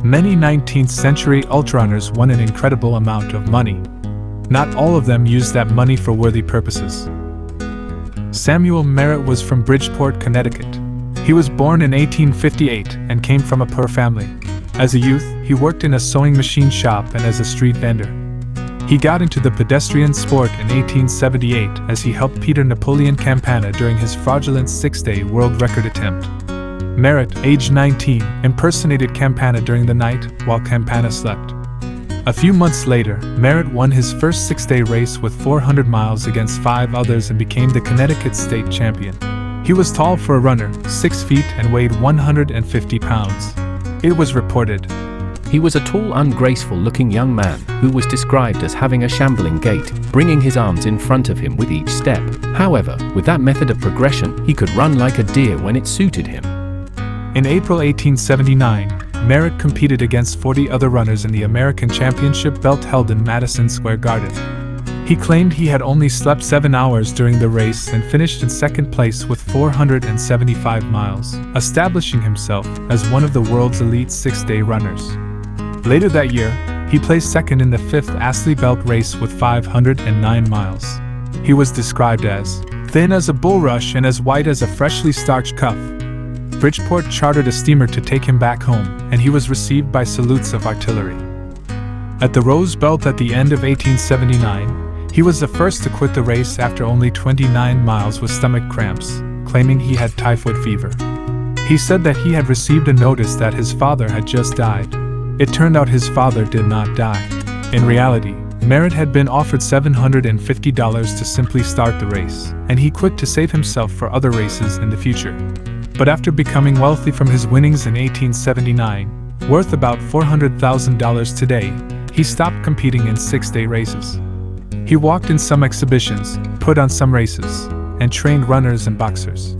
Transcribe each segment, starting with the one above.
Many 19th-century ultrarunners won an incredible amount of money. Not all of them used that money for worthy purposes. Samuel Merritt was from Bridgeport, Connecticut. He was born in 1858 and came from a poor family. As a youth, he worked in a sewing machine shop and as a street vendor. He got into the pedestrian sport in 1878 as he helped Peter Napoleon Campana during his fraudulent 6-day world record attempt. Merritt, aged 19, impersonated Campana during the night while Campana slept. A few months later, Merritt won his first 6-day race with 400 miles against 5 others and became the Connecticut state champion. He was tall for a runner, 6 feet, and weighed 150 pounds. It was reported, he was a tall, ungraceful-looking young man who was described as having a shambling gait, bringing his arms in front of him with each step. However, with that method of progression, he could run like a deer when it suited him. In April 1879, Merritt competed against 40 other runners in the American Championship belt held in Madison Square Garden. He claimed he had only slept 7 hours during the race and finished in second place with 475 miles, establishing himself as one of the world's elite 6-day runners. Later that year, he placed second in the 5th Astley Belt race with 509 miles. He was described as thin as a bulrush and as white as a freshly starched cuff. Bridgeport chartered a steamer to take him back home, and he was received by salutes of artillery. At the Rose Belt at the end of 1879, he was the first to quit the race after only 29 miles with stomach cramps, claiming he had typhoid fever. He said that he had received a notice that his father had just died. It turned out his father did not die. In reality, Merritt had been offered $750 to simply start the race, and he quit to save himself for other races in the future. But after becoming wealthy from his winnings in 1879, worth about $400,000 today, he stopped competing in 6-day races. He walked in some exhibitions, put on some races, and trained runners and boxers.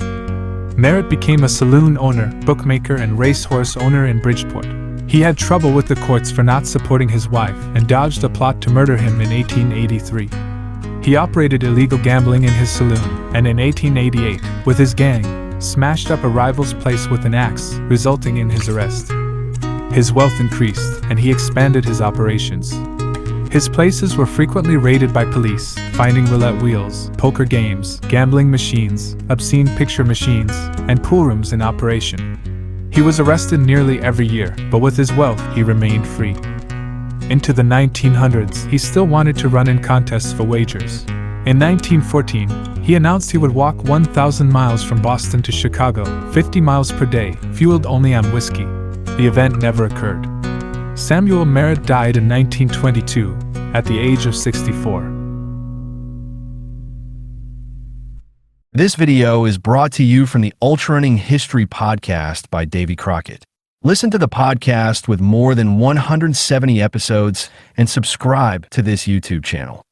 Merritt became a saloon owner, bookmaker, and racehorse owner in Bridgeport. He had trouble with the courts for not supporting his wife and dodged a plot to murder him in 1883. He operated illegal gambling in his saloon, and in 1888, with his gang, smashed up a rival's place with an axe, resulting in his arrest. His wealth increased, and he expanded his operations. His places were frequently raided by police, finding roulette wheels, poker games, gambling machines, obscene picture machines, and pool rooms in operation. He was arrested nearly every year, but with his wealth, he remained free. Into the 1900s, he still wanted to run in contests for wagers. In 1914, he announced he would walk 1,000 miles from Boston to Chicago, 50 miles per day, fueled only on whiskey. The event never occurred. Samuel Merritt died in 1922, at the age of 64. This video is brought to you from the Ultrarunning History Podcast by Davy Crockett. Listen to the podcast with more than 170 episodes and subscribe to this YouTube channel.